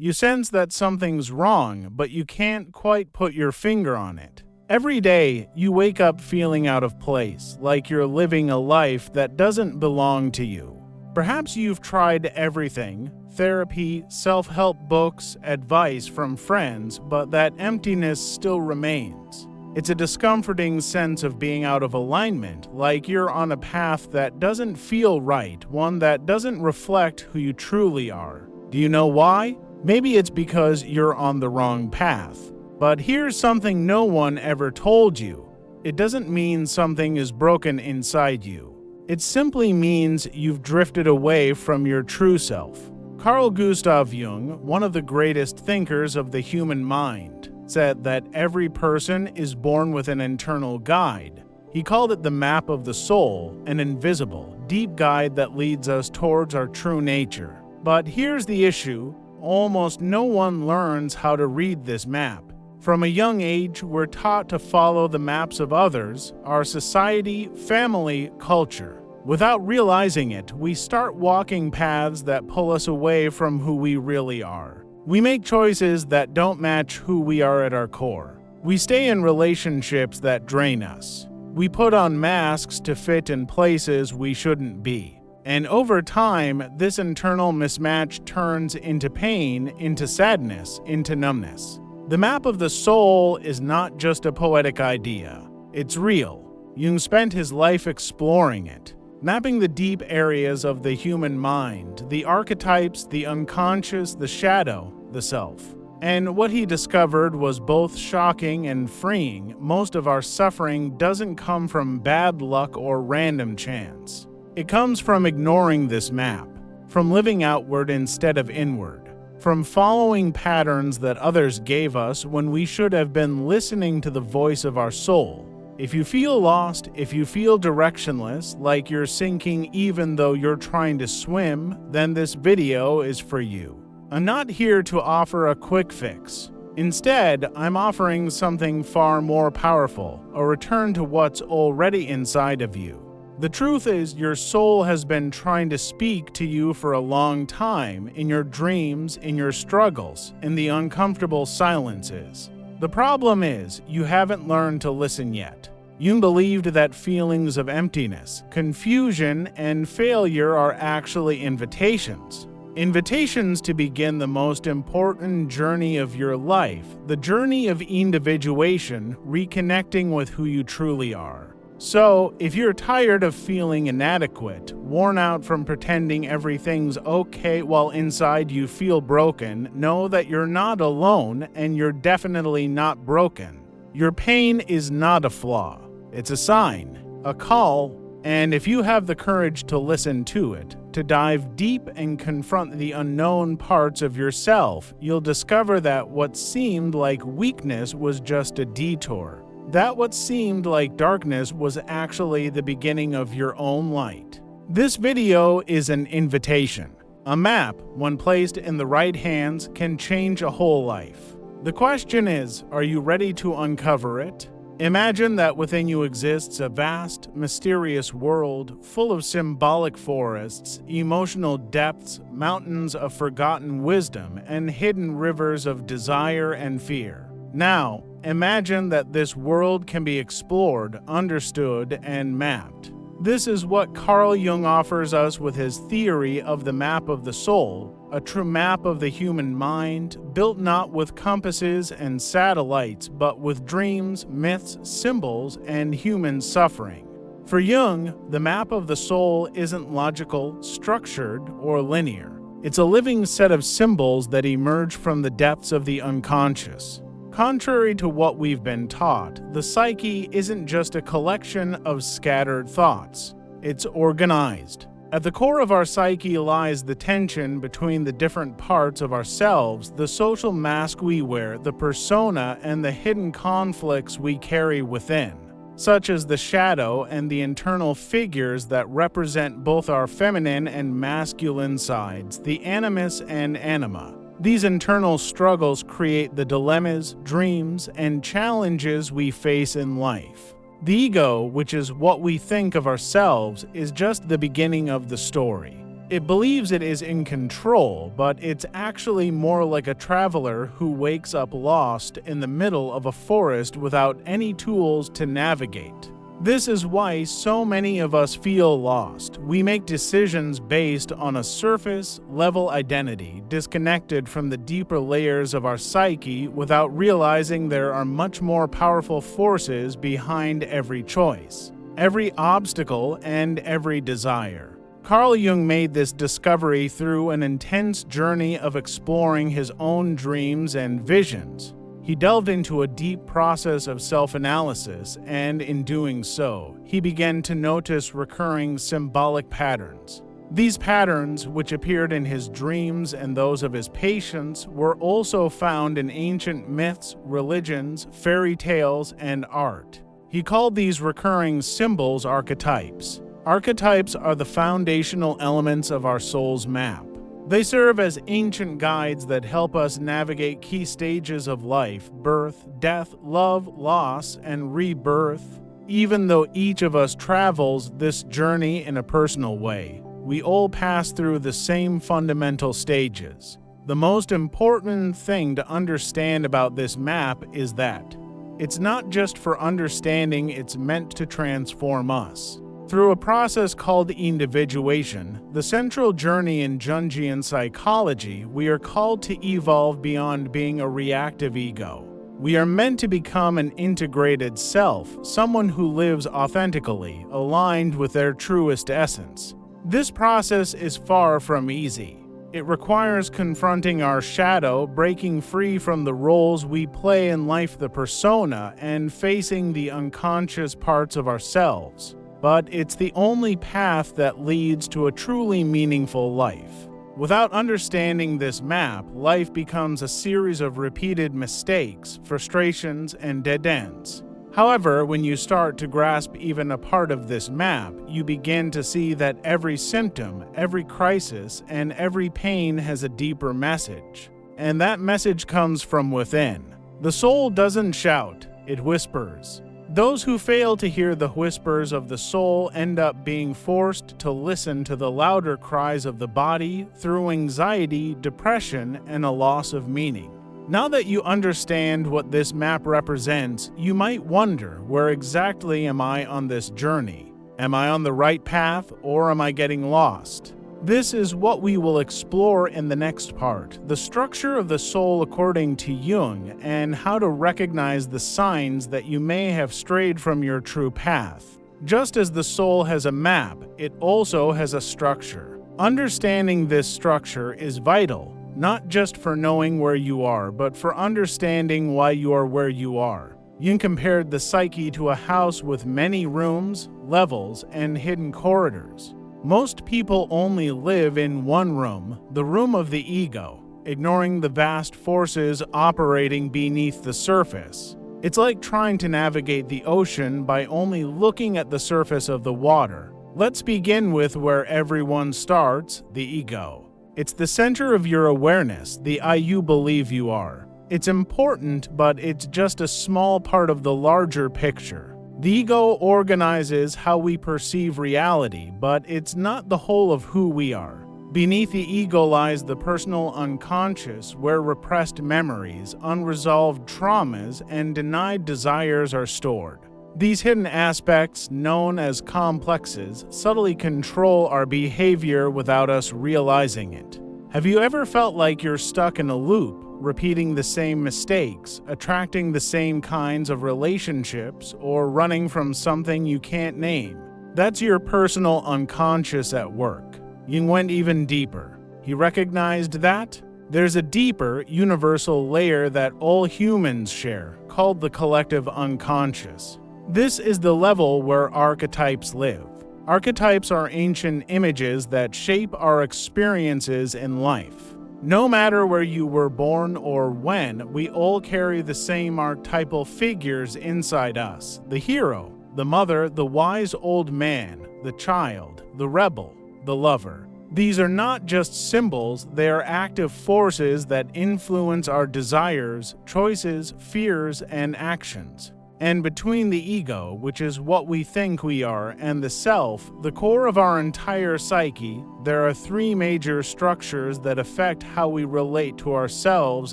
You sense that something's wrong, but you can't quite put your finger on it. Every day, you wake up feeling out of place, like you're living a life that doesn't belong to you. Perhaps you've tried everything: therapy, self-help books, advice from friends, but that emptiness still remains. It's a discomforting sense of being out of alignment, like you're on a path that doesn't feel right, one that doesn't reflect who you truly are. Do you know why? Maybe it's because you're on the wrong path. But here's something no one ever told you. It doesn't mean something is broken inside you. It simply means you've drifted away from your true self. Carl Gustav Jung, one of the greatest thinkers of the human mind, said that every person is born with an internal guide. He called it the map of the soul, an invisible, deep guide that leads us towards our true nature. But here's the issue: almost no one learns how to read this map. From a young age, we're taught to follow the maps of others, our society, family, culture. Without realizing it, we start walking paths that pull us away from who we really are. We make choices that don't match who we are at our core. We stay in relationships that drain us. We put on masks to fit in places we shouldn't be. And over time, this internal mismatch turns into pain, into sadness, into numbness. The map of the soul is not just a poetic idea. It's real. Jung spent his life exploring it, mapping the deep areas of the human mind, the archetypes, the unconscious, the shadow, the self. And what he discovered was both shocking and freeing. Most of our suffering doesn't come from bad luck or random chance. It comes from ignoring this map, from living outward instead of inward, from following patterns that others gave us when we should have been listening to the voice of our soul. If you feel lost, if you feel directionless, like you're sinking even though you're trying to swim, then this video is for you. I'm not here to offer a quick fix. Instead, I'm offering something far more powerful, a return to what's already inside of you. The truth is, your soul has been trying to speak to you for a long time, in your dreams, in your struggles, in the uncomfortable silences. The problem is, you haven't learned to listen yet. Jung believed that feelings of emptiness, confusion, and failure are actually invitations. Invitations to begin the most important journey of your life, the journey of individuation, reconnecting with who you truly are. So, if you're tired of feeling inadequate, worn out from pretending everything's okay while inside you feel broken, know that you're not alone and you're definitely not broken. Your pain is not a flaw. It's a sign, a call, and if you have the courage to listen to it, to dive deep and confront the unknown parts of yourself, you'll discover that what seemed like weakness was just a detour. That what seemed like darkness was actually the beginning of your own light. This video is an invitation. A map, when placed in the right hands, can change a whole life. The question is, are you ready to uncover it? Imagine that within you exists a vast, mysterious world full of symbolic forests, emotional depths, mountains of forgotten wisdom, and hidden rivers of desire and fear. Now, imagine that this world can be explored, understood, and mapped. This is what Carl Jung offers us with his theory of the map of the soul, a true map of the human mind, built not with compasses and satellites, but with dreams, myths, symbols, and human suffering. For Jung, the map of the soul isn't logical, structured, or linear. It's a living set of symbols that emerge from the depths of the unconscious. Contrary to what we've been taught, the psyche isn't just a collection of scattered thoughts. It's organized. At the core of our psyche lies the tension between the different parts of ourselves, the social mask we wear, the persona, and the hidden conflicts we carry within, such as the shadow and the internal figures that represent both our feminine and masculine sides, the animus and anima. These internal struggles create the dilemmas, dreams, and challenges we face in life. The ego, which is what we think of ourselves, is just the beginning of the story. It believes it is in control, but it's actually more like a traveler who wakes up lost in the middle of a forest without any tools to navigate. This is why so many of us feel lost. We make decisions based on a surface-level identity, disconnected from the deeper layers of our psyche without realizing there are much more powerful forces behind every choice, every obstacle, and every desire. Carl Jung made this discovery through an intense journey of exploring his own dreams and visions. He delved into a deep process of self-analysis, and in doing so, he began to notice recurring symbolic patterns. These patterns, which appeared in his dreams and those of his patients, were also found in ancient myths, religions, fairy tales, and art. He called these recurring symbols archetypes. Archetypes are the foundational elements of our soul's map. They serve as ancient guides that help us navigate key stages of life: birth, death, love, loss, and rebirth. Even though each of us travels this journey in a personal way, we all pass through the same fundamental stages. The most important thing to understand about this map is that it's not just for understanding, it's meant to transform us. Through a process called individuation, the central journey in Jungian psychology, we are called to evolve beyond being a reactive ego. We are meant to become an integrated self, someone who lives authentically, aligned with their truest essence. This process is far from easy. It requires confronting our shadow, breaking free from the roles we play in life, the persona, and facing the unconscious parts of ourselves. But it's the only path that leads to a truly meaningful life. Without understanding this map, life becomes a series of repeated mistakes, frustrations, and dead ends. However, when you start to grasp even a part of this map, you begin to see that every symptom, every crisis, and every pain has a deeper message. And that message comes from within. The soul doesn't shout, it whispers. Those who fail to hear the whispers of the soul end up being forced to listen to the louder cries of the body through anxiety, depression, and a loss of meaning. Now that you understand what this map represents, you might wonder, where exactly am I on this journey? Am I on the right path, or am I getting lost? This is what we will explore in the next part: the structure of the soul according to Jung, and how to recognize the signs that you may have strayed from your true path. Just as the soul has a map, it also has a structure. Understanding this structure is vital, not just for knowing where you are, but for understanding why you are where you are. Jung compared the psyche to a house with many rooms, levels, and hidden corridors. Most people only live in one room, the room of the ego, ignoring the vast forces operating beneath the surface. It's like trying to navigate the ocean by only looking at the surface of the water. Let's begin with where everyone starts: the ego. It's the center of your awareness, the I you believe you are. It's important, but it's just a small part of the larger picture. The ego organizes how we perceive reality, but it's not the whole of who we are. Beneath the ego lies the personal unconscious, where repressed memories, unresolved traumas, and denied desires are stored. These hidden aspects, known as complexes, subtly control our behavior without us realizing it. Have you ever felt like you're stuck in a loop, repeating the same mistakes, attracting the same kinds of relationships, or running from something you can't name? That's your personal unconscious at work. Jung went even deeper. He recognized that there's a deeper, universal layer that all humans share, called the collective unconscious. This is the level where archetypes live. Archetypes are ancient images that shape our experiences in life. No matter where you were born or when, we all carry the same archetypal figures inside us: the hero, the mother, the wise old man, the child, the rebel, the lover. These are not just symbols, they are active forces that influence our desires, choices, fears, and actions. And between the ego, which is what we think we are, and the self, the core of our entire psyche, there are three major structures that affect how we relate to ourselves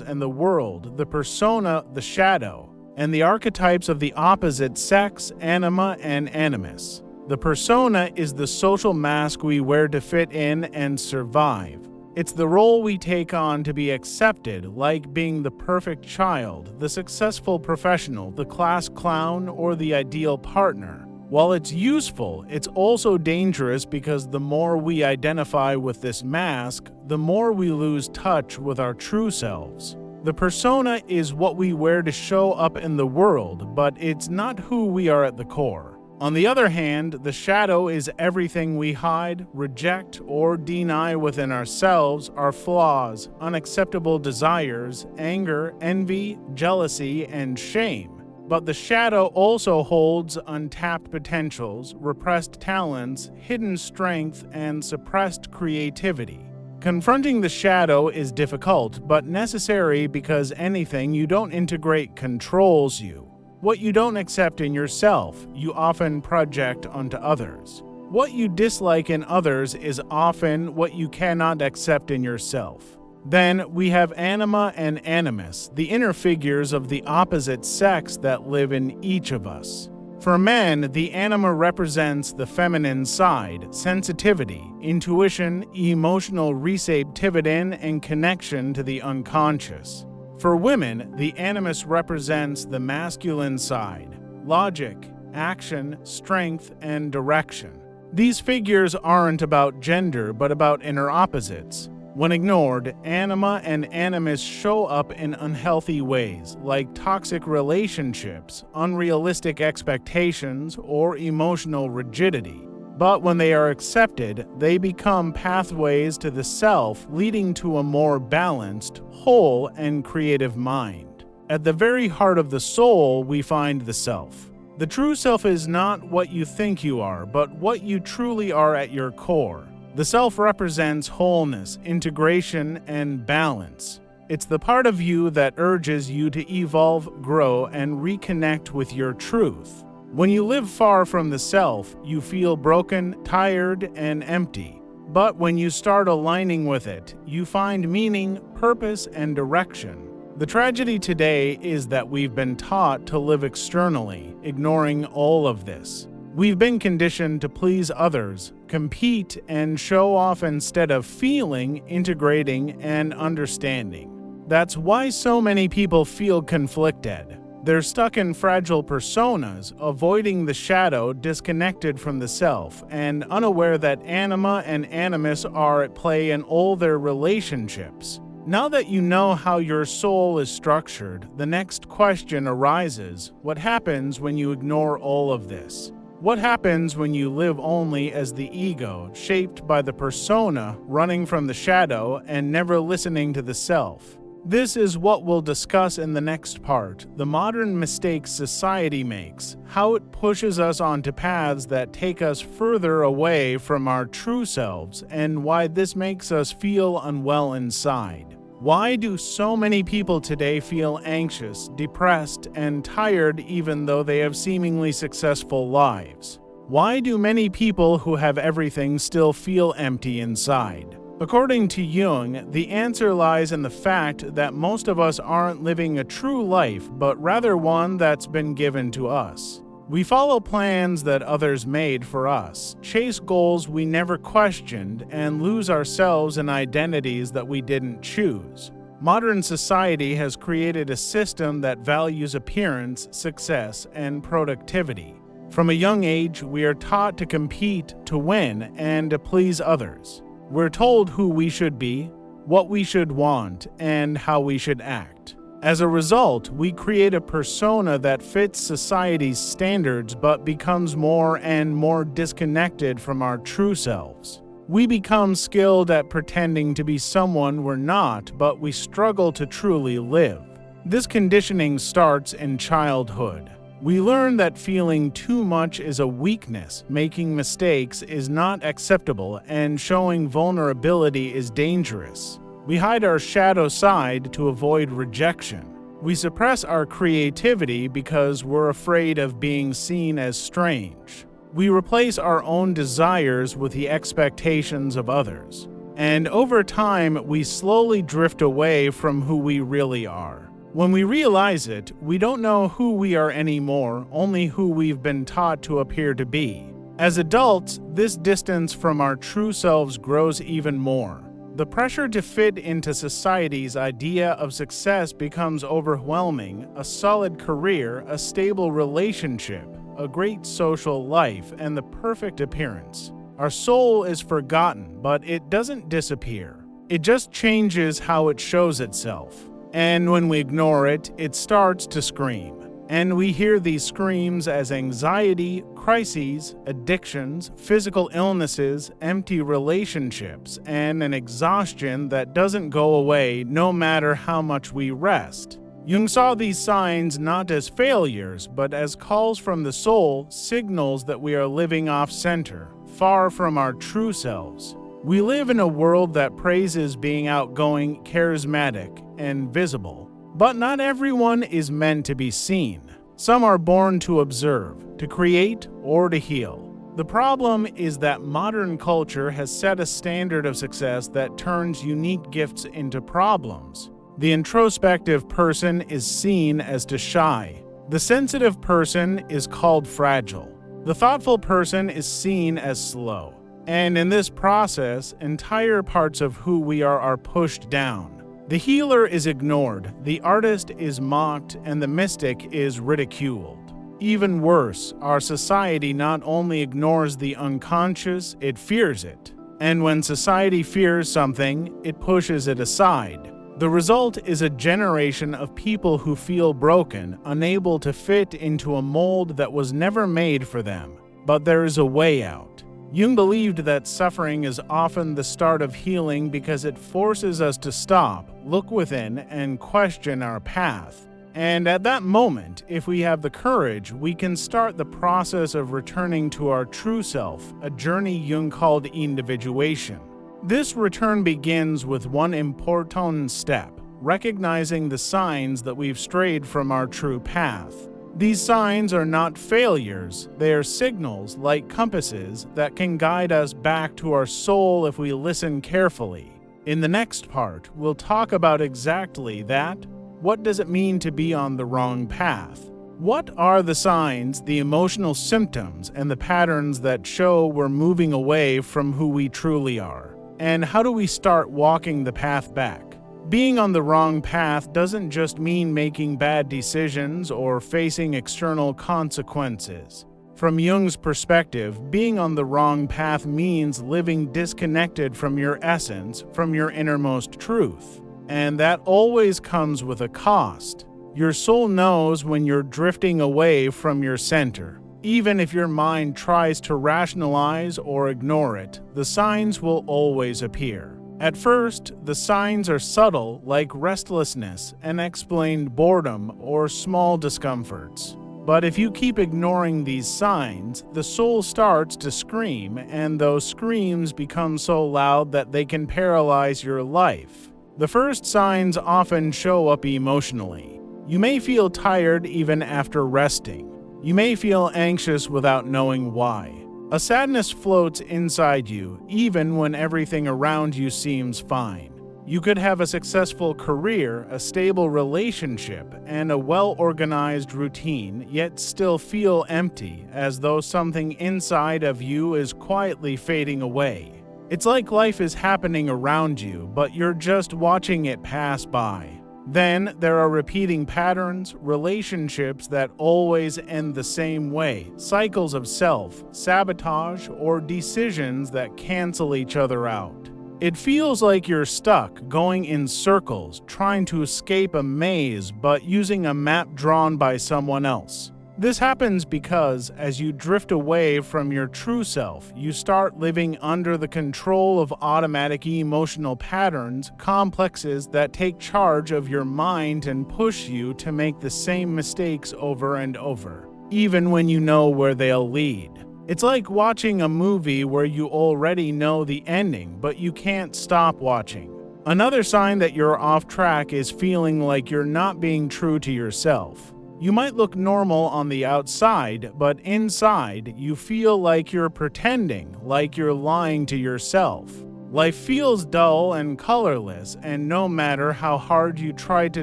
and the world: the persona, the shadow, and the archetypes of the opposite sex, anima and animus. The persona is the social mask we wear to fit in and survive. It's the role we take on to be accepted, like being the perfect child, the successful professional, the class clown, or the ideal partner. While it's useful, it's also dangerous because the more we identify with this mask, the more we lose touch with our true selves. The persona is what we wear to show up in the world, but it's not who we are at the core. On the other hand, the shadow is everything we hide, reject, or deny within ourselves: our flaws, unacceptable desires, anger, envy, jealousy, and shame. But the shadow also holds untapped potentials, repressed talents, hidden strength, and suppressed creativity. Confronting the shadow is difficult, but necessary, because anything you don't integrate controls you. What you don't accept in yourself, you often project onto others. What you dislike in others is often what you cannot accept in yourself. Then we have anima and animus, the inner figures of the opposite sex that live in each of us. For men, the anima represents the feminine side, sensitivity, intuition, emotional receptivity, and connection to the unconscious. For women, the animus represents the masculine side, logic, action, strength, and direction. These figures aren't about gender, but about inner opposites. When ignored, anima and animus show up in unhealthy ways, like toxic relationships, unrealistic expectations, or emotional rigidity. But when they are accepted, they become pathways to the self, leading to a more balanced, whole, and creative mind. At the very heart of the soul, we find the self. The true self is not what you think you are, but what you truly are at your core. The self represents wholeness, integration, and balance. It's the part of you that urges you to evolve, grow, and reconnect with your truth. When you live far from the self, you feel broken, tired, and empty. But when you start aligning with it, you find meaning, purpose, and direction. The tragedy today is that we've been taught to live externally, ignoring all of this. We've been conditioned to please others, compete, and show off instead of feeling, integrating, and understanding. That's why so many people feel conflicted. They're stuck in fragile personas, avoiding the shadow, disconnected from the self, and unaware that anima and animus are at play in all their relationships. Now that you know how your soul is structured, the next question arises: what happens when you ignore all of this? What happens when you live only as the ego, shaped by the persona, running from the shadow, and never listening to the self? This is what we'll discuss in the next part: the modern mistakes society makes, how it pushes us onto paths that take us further away from our true selves, and why this makes us feel unwell inside. Why do so many people today feel anxious, depressed, and tired even though they have seemingly successful lives? Why do many people who have everything still feel empty inside? According to Jung, the answer lies in the fact that most of us aren't living a true life, but rather one that's been given to us. We follow plans that others made for us, chase goals we never questioned, and lose ourselves in identities that we didn't choose. Modern society has created a system that values appearance, success, and productivity. From a young age, we are taught to compete, to win, and to please others. We're told who we should be, what we should want, and how we should act. As a result, we create a persona that fits society's standards but becomes more and more disconnected from our true selves. We become skilled at pretending to be someone we're not, but we struggle to truly live. This conditioning starts in childhood. We learn that feeling too much is a weakness, making mistakes is not acceptable, and showing vulnerability is dangerous. We hide our shadow side to avoid rejection. We suppress our creativity because we're afraid of being seen as strange. We replace our own desires with the expectations of others. And over time, we slowly drift away from who we really are. When we realize it, we don't know who we are anymore, only who we've been taught to appear to be. As adults, this distance from our true selves grows even more. The pressure to fit into society's idea of success becomes overwhelming. A solid career, a stable relationship, a great social life, and the perfect appearance. Our soul is forgotten, but it doesn't disappear. It just changes how it shows itself. And when we ignore it, it starts to scream. And we hear these screams as anxiety, crises, addictions, physical illnesses, empty relationships, and an exhaustion that doesn't go away no matter how much we rest. Jung saw these signs not as failures, but as calls from the soul, signals that we are living off-center, far from our true selves. We live in a world that praises being outgoing, charismatic, and visible. But not everyone is meant to be seen. Some are born to observe, to create, or to heal. The problem is that modern culture has set a standard of success that turns unique gifts into problems. The introspective person is seen as too shy. The sensitive person is called fragile. The thoughtful person is seen as slow. And in this process, entire parts of who we are pushed down. The healer is ignored, the artist is mocked, and the mystic is ridiculed. Even worse, our society not only ignores the unconscious, it fears it. And when society fears something, it pushes it aside. The result is a generation of people who feel broken, unable to fit into a mold that was never made for them. But there is a way out. Jung believed that suffering is often the start of healing because it forces us to stop, look within, and question our path. And at that moment, if we have the courage, we can start the process of returning to our true self, a journey Jung called individuation. This return begins with one important step, recognizing the signs that we've strayed from our true path. These signs are not failures, they are signals like compasses that can guide us back to our soul if we listen carefully. In the next part, we'll talk about exactly that. What does it mean to be on the wrong path? What are the signs, the emotional symptoms, and the patterns that show we're moving away from who we truly are? And how do we start walking the path back? Being on the wrong path doesn't just mean making bad decisions or facing external consequences. From Jung's perspective, being on the wrong path means living disconnected from your essence, from your innermost truth. And that always comes with a cost. Your soul knows when you're drifting away from your center. Even if your mind tries to rationalize or ignore it, the signs will always appear. At first, the signs are subtle, like restlessness, unexplained boredom, or small discomforts. But if you keep ignoring these signs, the soul starts to scream, and those screams become so loud that they can paralyze your life. The first signs often show up emotionally. You may feel tired even after resting. You may feel anxious without knowing why. A sadness floats inside you, even when everything around you seems fine. You could have a successful career, a stable relationship, and a well-organized routine, yet still feel empty, as though something inside of you is quietly fading away. It's like life is happening around you, but you're just watching it pass by. Then there are repeating patterns, relationships that always end the same way, cycles of self-sabotage, or decisions that cancel each other out. It feels like you're stuck, going in circles, trying to escape a maze but using a map drawn by someone else. This happens because, as you drift away from your true self, you start living under the control of automatic emotional patterns, complexes that take charge of your mind and push you to make the same mistakes over and over, even when you know where they'll lead. It's like watching a movie where you already know the ending, but you can't stop watching. Another sign that you're off track is feeling like you're not being true to yourself. You might look normal on the outside, but inside, you feel like you're pretending, like you're lying to yourself. Life feels dull and colorless, and no matter how hard you try to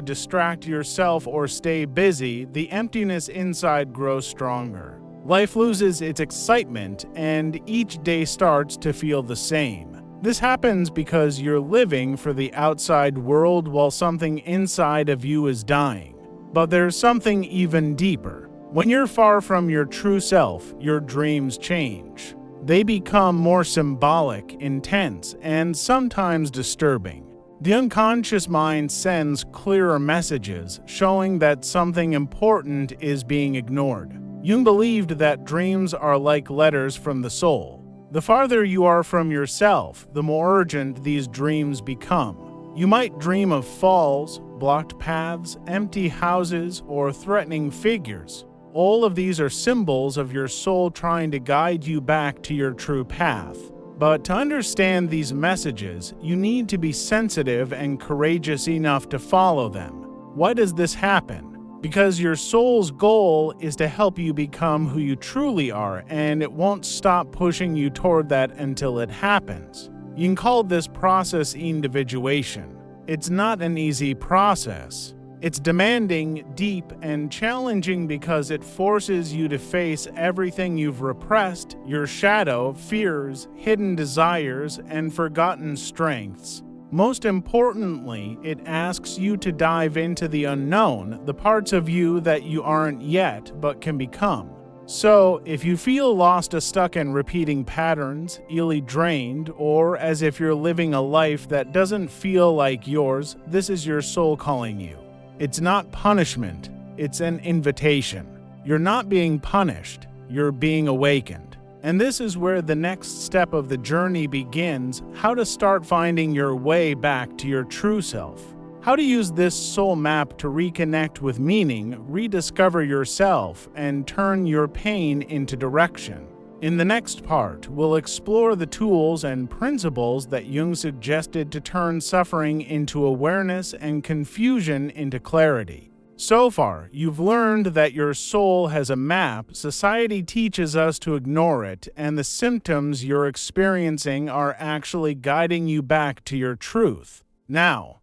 distract yourself or stay busy, the emptiness inside grows stronger. Life loses its excitement, and each day starts to feel the same. This happens because you're living for the outside world while something inside of you is dying. But there's something even deeper. When you're far from your true self, your dreams change. They become more symbolic, intense, and sometimes disturbing. The unconscious mind sends clearer messages, showing that something important is being ignored. Jung believed that dreams are like letters from the soul. The farther you are from yourself, the more urgent these dreams become. You might dream of falls, blocked paths, empty houses, or threatening figures. All of these are symbols of your soul trying to guide you back to your true path. But to understand these messages, you need to be sensitive and courageous enough to follow them. Why does this happen? Because your soul's goal is to help you become who you truly are, and it won't stop pushing you toward that until it happens. You can call this process individuation. It's not an easy process. It's demanding, deep, and challenging because it forces you to face everything you've repressed, your shadow, fears, hidden desires, and forgotten strengths. Most importantly, it asks you to dive into the unknown, the parts of you that you aren't yet but can become. So, if you feel lost or stuck in repeating patterns, eerily drained, or as if you're living a life that doesn't feel like yours, this is your soul calling you. It's not punishment, it's an invitation. You're not being punished, you're being awakened. And this is where the next step of the journey begins: how to start finding your way back to your true self. How to use this soul map to reconnect with meaning, rediscover yourself, and turn your pain into direction. In the next part, we'll explore the tools and principles that Jung suggested to turn suffering into awareness and confusion into clarity. So far, you've learned that your soul has a map. Society teaches us to ignore it, and the symptoms you're experiencing are actually guiding you back to your truth. Now,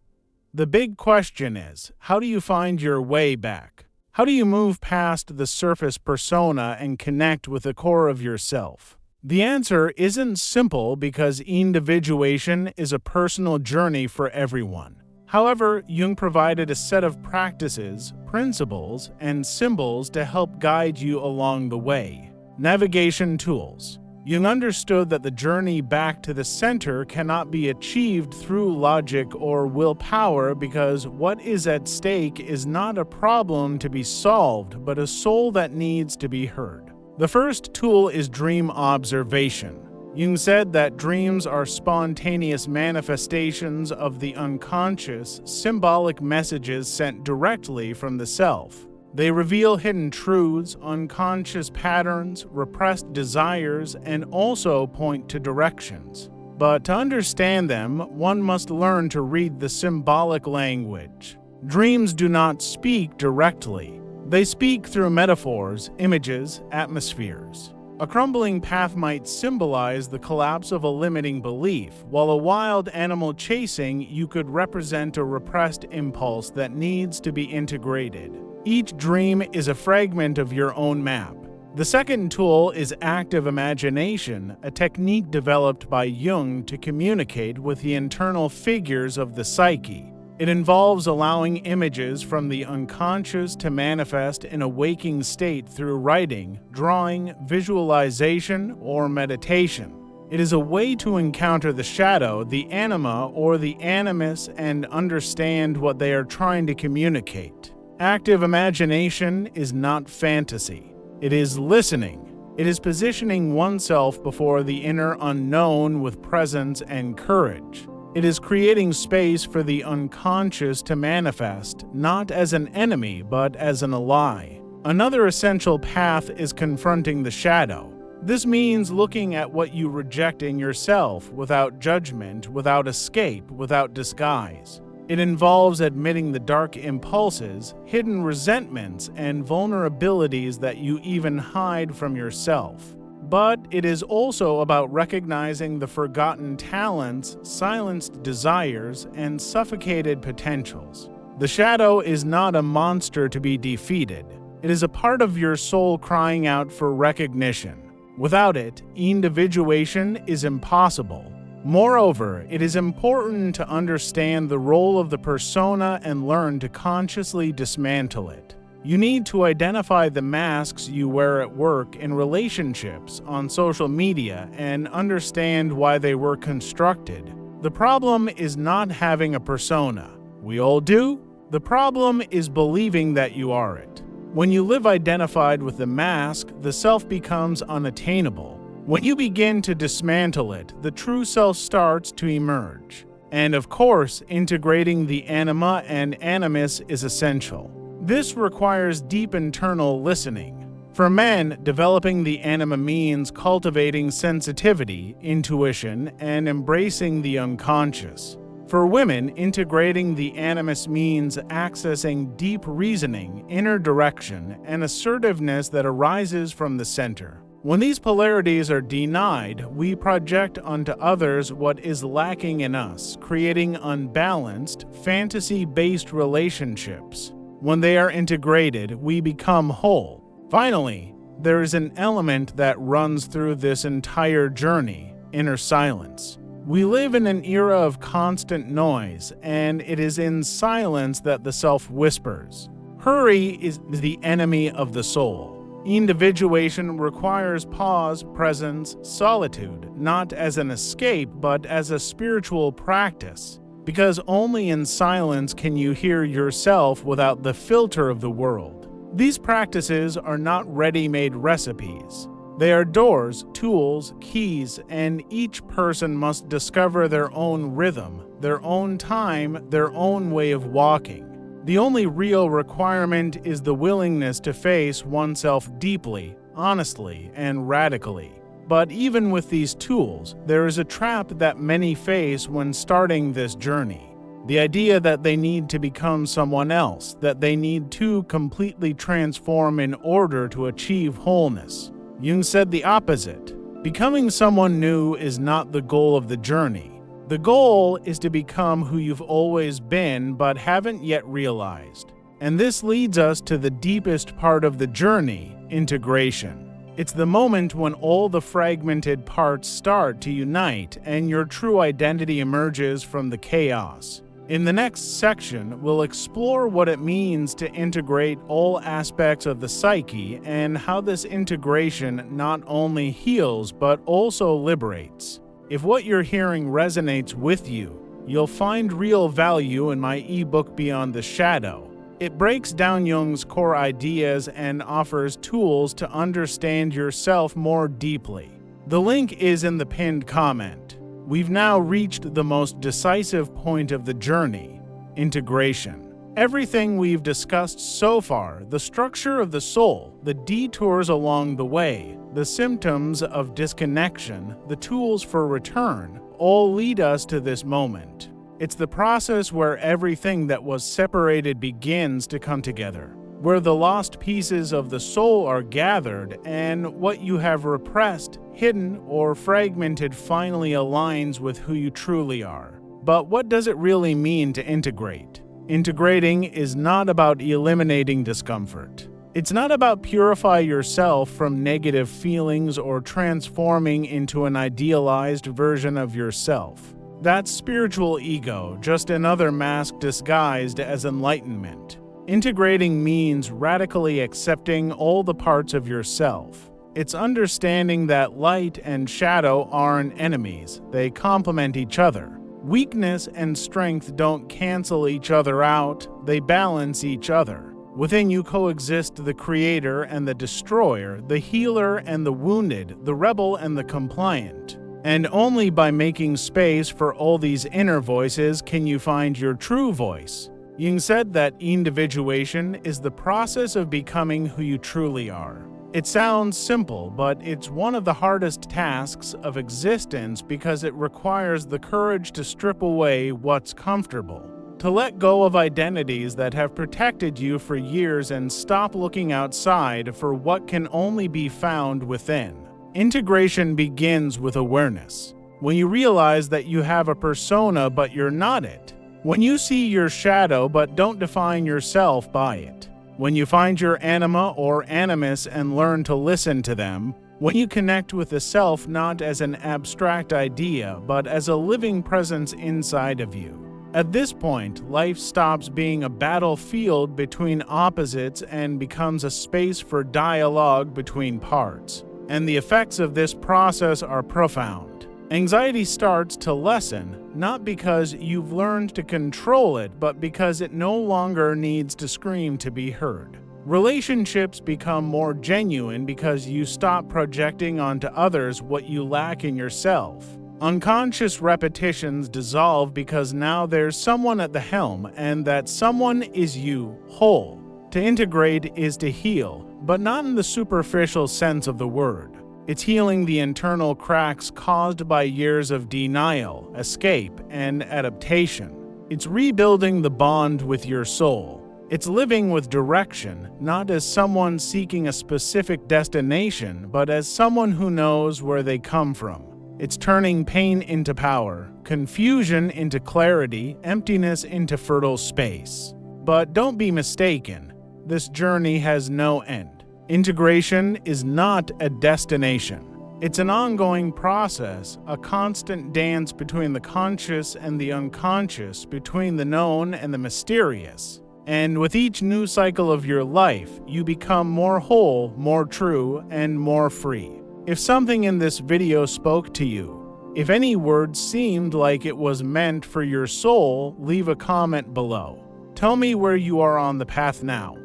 the big question is, how do you find your way back? How do you move past the surface persona and connect with the core of yourself? The answer isn't simple because individuation is a personal journey for everyone. However, Jung provided a set of practices, principles, and symbols to help guide you along the way. Navigation tools. Jung understood that the journey back to the center cannot be achieved through logic or willpower because what is at stake is not a problem to be solved, but a soul that needs to be heard. The first tool is dream observation. Jung said that dreams are spontaneous manifestations of the unconscious, symbolic messages sent directly from the self. They reveal hidden truths, unconscious patterns, repressed desires, and also point to directions. But to understand them, one must learn to read the symbolic language. Dreams do not speak directly. They speak through metaphors, images, atmospheres. A crumbling path might symbolize the collapse of a limiting belief, while a wild animal chasing you could represent a repressed impulse that needs to be integrated. Each dream is a fragment of your own map. The second tool is active imagination, a technique developed by Jung to communicate with the internal figures of the psyche. It involves allowing images from the unconscious to manifest in a waking state through writing, drawing, visualization, or meditation. It is a way to encounter the shadow, the anima, or the animus and understand what they are trying to communicate. Active imagination is not fantasy. It is listening. It is positioning oneself before the inner unknown with presence and courage. It is creating space for the unconscious to manifest, not as an enemy, but as an ally. Another essential path is confronting the shadow. This means looking at what you reject in yourself without judgment, without escape, without disguise. It involves admitting the dark impulses, hidden resentments, and vulnerabilities that you even hide from yourself. But it is also about recognizing the forgotten talents, silenced desires, and suffocated potentials. The shadow is not a monster to be defeated. It is a part of your soul crying out for recognition. Without it, individuation is impossible. Moreover, it is important to understand the role of the persona and learn to consciously dismantle it. You need to identify the masks you wear at work, in relationships, on social media, and understand why they were constructed. The problem is not having a persona. We all do. The problem is believing that you are it. When you live identified with the mask, the self becomes unattainable. When you begin to dismantle it, the true self starts to emerge. And of course, integrating the anima and animus is essential. This requires deep internal listening. For men, developing the anima means cultivating sensitivity, intuition, and embracing the unconscious. For women, integrating the animus means accessing deep reasoning, inner direction, and assertiveness that arises from the center. When these polarities are denied, we project onto others what is lacking in us, creating unbalanced, fantasy-based relationships. When they are integrated, we become whole. Finally, there is an element that runs through this entire journey: inner silence. We live in an era of constant noise, and it is in silence that the self whispers. Hurry is the enemy of the soul. Individuation requires pause, presence, solitude, not as an escape, but as a spiritual practice. Because only in silence can you hear yourself without the filter of the world. These practices are not ready-made recipes. They are doors, tools, keys, and each person must discover their own rhythm, their own time, their own way of walking. The only real requirement is the willingness to face oneself deeply, honestly, and radically. But even with these tools, there is a trap that many face when starting this journey. The idea that they need to become someone else, that they need to completely transform in order to achieve wholeness. Jung said the opposite. Becoming someone new is not the goal of the journey. The goal is to become who you've always been but haven't yet realized. And this leads us to the deepest part of the journey: integration. It's the moment when all the fragmented parts start to unite and your true identity emerges from the chaos. In the next section, we'll explore what it means to integrate all aspects of the psyche and how this integration not only heals but also liberates. If what you're hearing resonates with you, you'll find real value in my ebook Beyond the Shadow. It breaks down Jung's core ideas and offers tools to understand yourself more deeply. The link is in the pinned comment. We've now reached the most decisive point of the journey: integration. Everything we've discussed so far, the structure of the soul, the detours along the way, the symptoms of disconnection, the tools for return, all lead us to this moment. It's the process where everything that was separated begins to come together, where the lost pieces of the soul are gathered and what you have repressed, hidden, or fragmented finally aligns with who you truly are. But what does it really mean to integrate? Integrating is not about eliminating discomfort. It's not about purifying yourself from negative feelings or transforming into an idealized version of yourself. That's spiritual ego, just another mask disguised as enlightenment. Integrating means radically accepting all the parts of yourself. It's understanding that light and shadow aren't enemies, they complement each other. Weakness and strength don't cancel each other out, they balance each other. Within you coexist the creator and the destroyer, the healer and the wounded, the rebel and the compliant. And only by making space for all these inner voices can you find your true voice. Jung said that individuation is the process of becoming who you truly are. It sounds simple, but it's one of the hardest tasks of existence because it requires the courage to strip away what's comfortable, to let go of identities that have protected you for years and stop looking outside for what can only be found within. Integration begins with awareness. When you realize that you have a persona but you're not it. When you see your shadow but don't define yourself by it. When you find your anima or animus and learn to listen to them. When you connect with the self not as an abstract idea but as a living presence inside of you. At this point, life stops being a battlefield between opposites and becomes a space for dialogue between parts. And the effects of this process are profound. Anxiety starts to lessen, not because you've learned to control it, but because it no longer needs to scream to be heard. Relationships become more genuine because you stop projecting onto others what you lack in yourself. Unconscious repetitions dissolve because now there's someone at the helm, and that someone is you, whole. To integrate is to heal, but not in the superficial sense of the word. It's healing the internal cracks caused by years of denial, escape, and adaptation. It's rebuilding the bond with your soul. It's living with direction, not as someone seeking a specific destination, but as someone who knows where they come from. It's turning pain into power, confusion into clarity, emptiness into fertile space. But don't be mistaken, this journey has no end. Integration is not a destination. It's an ongoing process, a constant dance between the conscious and the unconscious, between the known and the mysterious. And with each new cycle of your life, you become more whole, more true, and more free. If something in this video spoke to you, if any word seemed like it was meant for your soul, leave a comment below. Tell me where you are on the path now.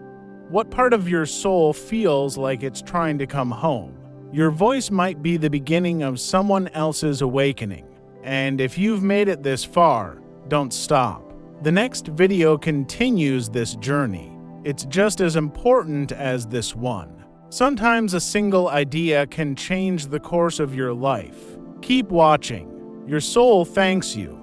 What part of your soul feels like it's trying to come home? Your voice might be the beginning of someone else's awakening. And if you've made it this far, don't stop. The next video continues this journey. It's just as important as this one. Sometimes a single idea can change the course of your life. Keep watching. Your soul thanks you.